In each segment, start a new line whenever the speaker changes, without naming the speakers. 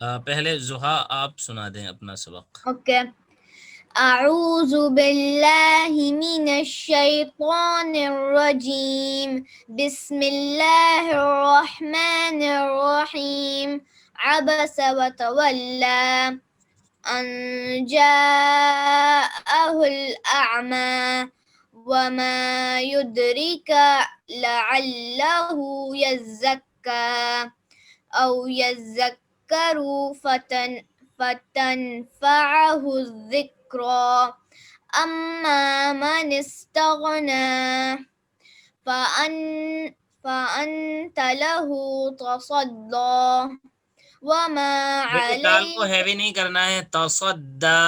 पहले जुहा आप सुना दें अपना सबक।
ओके। अऊज़ु बिल्लाहि मिनश शैतानिर रजीम। बिस्मिल्लाहिर रहमानिर रहीम। अबसा व तवल्ला अन जाअहुल अअमा वमा युद्रिका लअल्लहु यज़्ज़क्का औ यज़्ज़क्करु फतनफ़अहु ज़िक्रा अम्मा मन इस्तगना फ़अन फ़अन्त लहु तसद्दा वमा
देखो दाल को
अलैका
हैवी नहीं करना है, तसद्दा,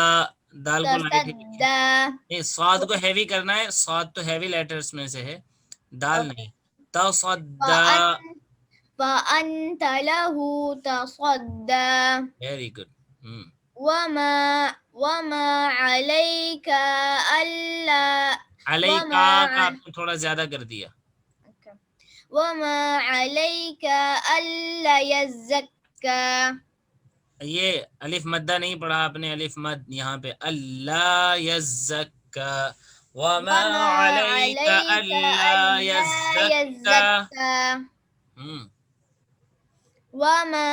दाल को लाइट ही लिखे।
तसद्दा
नहीं, स्वाद को हैवी करना है, स्वाद तो हैवी लेटर्स में से है, दाल नहीं। तसद्दा।
फ़अन फ़अन्त लहु तसद्दा
वेरी गुड। हम्म।
वमा वमा अलैका अल्ला
अलैका
वमा
का आपने थोड़ा ज्यादा कर दिया।
वमा अलैका अल्ला यज़्ज़क्का।
ये अलिफ मद्दा नहीं पढ़ा आपने, अलिफ मद यहाँ पे, अल्लाह यज़्ज़क्का, वमा
वमा
अलैका
अलैका
अल्ला
अल्ला
यज़्ज़क्का।
यज़्ज़क्का
हम्म।
वमा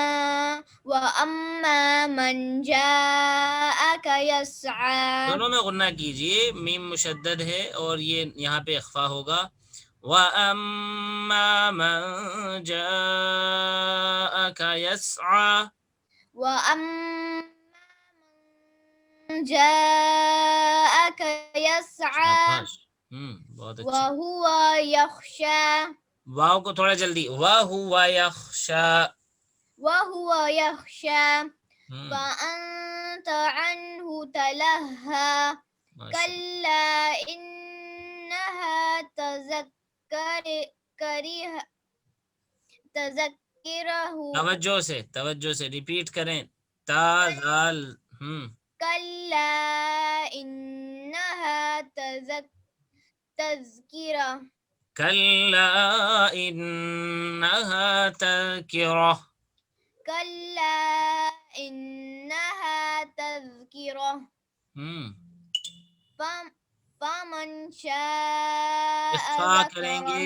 व अम्मा मन जाअका यसआ।
दोनों में गुन्ना कीजिए, मीम मुशद्दद है और ये यहाँ पे इख्फा होगा। व अम्मा मन जाअका यसआ।
व अम्मा मन जाअका यसआ
शाबाश। बहुत
व
अच्छी।
हुवा यख्शा
वाव को थोड़ा जल्दी, वाह हुआ यख्शा।
व हुवा यख्शा
हम्म।
फ़अन्त अन्हु तलहा
माशाल्लाह।
कल्ला इन्नहा तज़क्कर करिह तज़क्किरहु
तवज्जो से रिपीट करें। ता जाल। हम्म।
कल्ला इन्नहा तज़किरा
कल्ला इन्नहा तज़किरा।
कल्ला इन्नहा तज़किरा
हम्म।
फमन शाअ
इख्फा
ज़करा
करेंगे,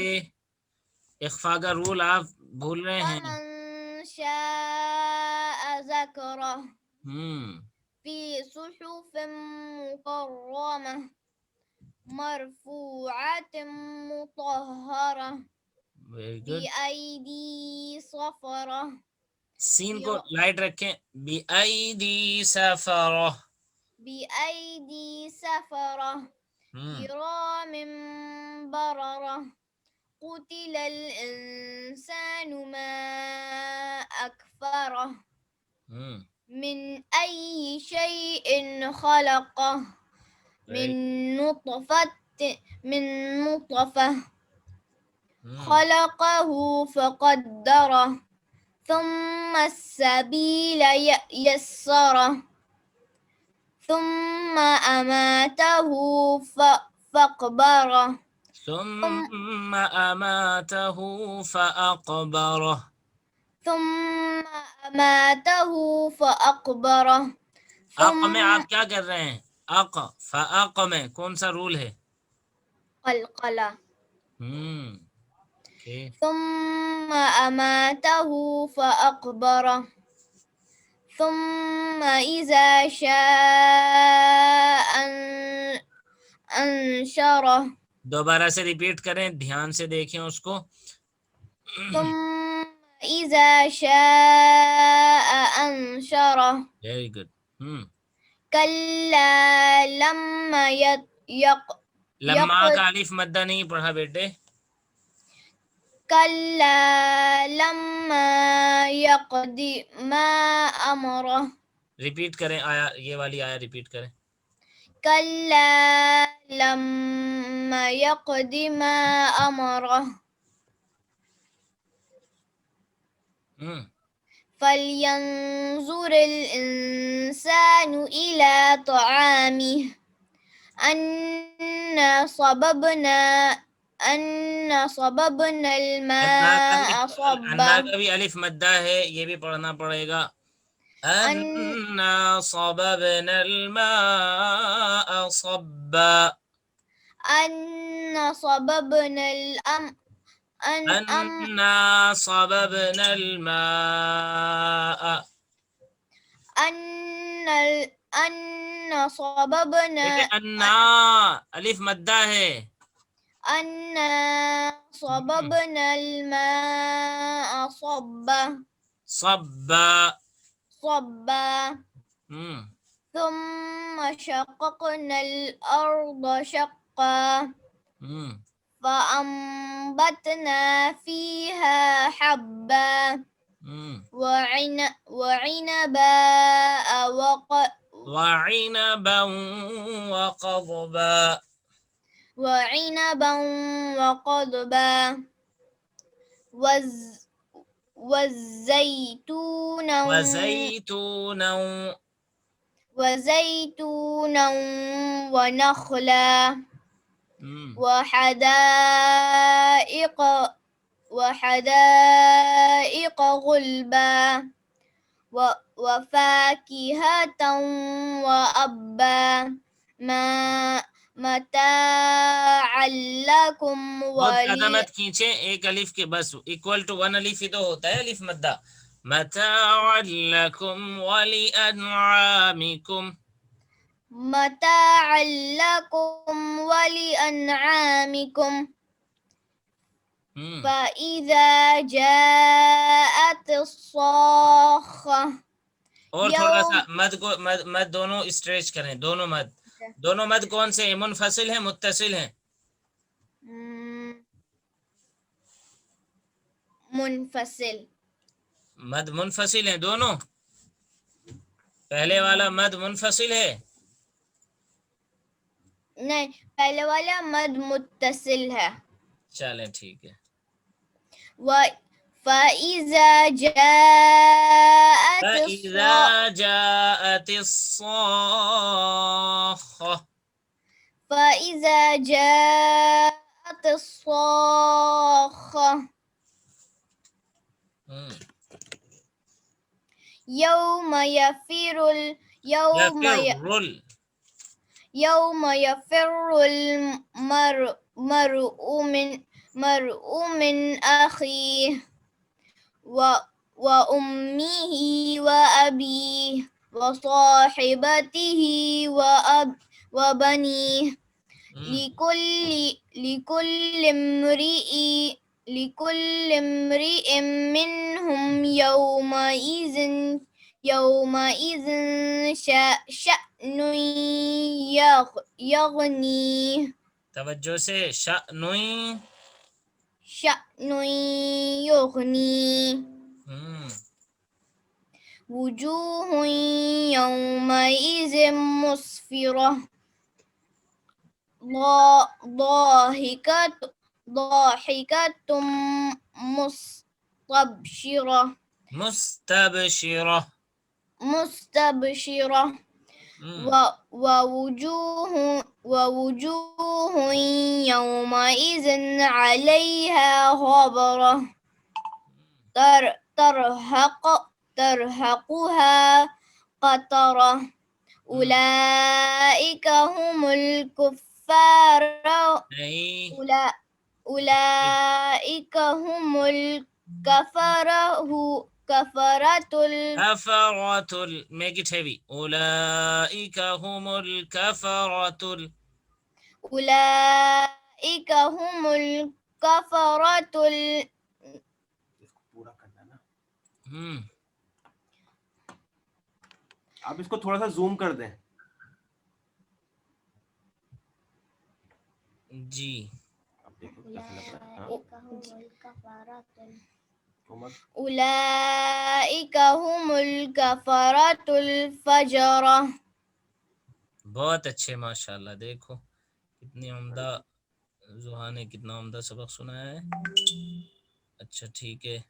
इख्फा का रूल आप भूल रहे हैं।
फमन शाअ ज़करा
हम्म।
फी सुहुफ़िन मुकर्रमह मरफूअतिन मुतहहरा
वेरी गुड।
बिअयदी सफ़रा
सीन को
किरा
लाइट रखें। बिअयदी सफरा।
बिअयदी सफ़रा
हम्म।
किरामिन बररा कुतिलल इंसानु मा अकफरा
हम्म।
मिन अय्यि शैइन खलक़ह मिन
वेरी।
मिन नुतफ़ह
हम्म।
खलक़हु फ़क़द्दरह ثم السبيل يسره ثم أماته فأقبره ثم
ثم أماته فأقبره।
ثم أماته فأقبره
अक में
ثم
आप क्या कर रहे हैं? अक, फ़अक में कौन सा रूल है?
قلقله
हम्म। ओके।
ثم أماته فأقبره ثم إذا شاء أنشره
दोबारा से रिपीट करें, ध्यान से देखें उसको।
ثم إذا شاء أنشره
वेरी गुड। हम्म।
كلا لما
लम्मा
يقد
का अलिफ मद्दा नहीं पढ़ा बेटे।
كلا لما يقض ما أمره
रिपीट करें, आया ये वाली आया रिपीट करें।
كلا لما يقض ما أمره
हम्म।
فلينظر الإنسان إلى طعامه أنا صببنا أنا صببنا
अन्ना का
الماء
भी अन्ना
صبا
का भी अलिफ मद्दा है, ये भी पढ़ना पड़ेगा। अन्ना सबबनल माअ सब्बा।
أن صببنا الأم أن أم
अन्ना सबबनल माअ।
أن أن صببنا
देखिए अन्ना अलिफ मद्दा है।
أن صببنا الماء صبا
सब्बा।
صبا
हम्म
ثم شققنا الأرض شقا
हम्म
فأنبتنا فيها حبا
हम्म
وعنبا
वዒनबा वक़ضबा।
وعنبا وقضبا والز والزيتون
वज़ैतूना।
وزيتونا ونخلا
हम्म
وحدائق وحدائق غلبا وفاكهة وأبا ما متاعا لكم
बहुत ज्यादा मत खींचे, एक अलिफ के बस इक्वल टू वन अलिफ ही तो होता है अलिफ मद्दा। मताअन लकुम वलिअनआमिकुम।
متاعا لكم ولأنعامكم
हम्म
فإذا جاءت الصاخة
और थोड़ा सा
يوم
मद को मद दोनों स्ट्रेच करें, दोनों मद। दोनों मद कौन से हैं? मुनफसिल है मुत्तसिल है?
منفصل
मद मुनफसिल है दोनों। पहले वाला मद मुनफसिल है।
नहीं, पहले वाला मद मुत्तसिल है।
चलें ठीक है।
व فإذا جاءت
فإذا جاءت الصاخة।
فإذا جاءت الصاخة يوم يفر يوم يفر المرء من أخيه وأمه وأبيه وصاحبته وبنيه لكل امرئ منهم يومئذ شأن يغنيه
तवज्जो से शअनुई।
شأن يغنيه
हम्म
وجوه يومئذ مسفرة ضاحكة مستبشرة
मुस्तबशिरा।
ووجوه يومئذ عليها غبرة ترهقها قترة أولئك هم الكفار
नहीं
أولئك هم
कफरतुल make it heavy। उलाइक हुमुल कफरतुल।
أولئك هم الكفرة
इसको पूरा करना ना।
हम्म
आप इसको थोड़ा सा जूम कर दें।
जी
अब देखो कैसा लग रहा है।
أولئك هم الكفرة الفجرة।
बहुत अच्छे माशाल्लाह। देखो कितनी उम्दा, जुहा ने कितना उम्दा सबक सुनाया है। अच्छा ठीक है।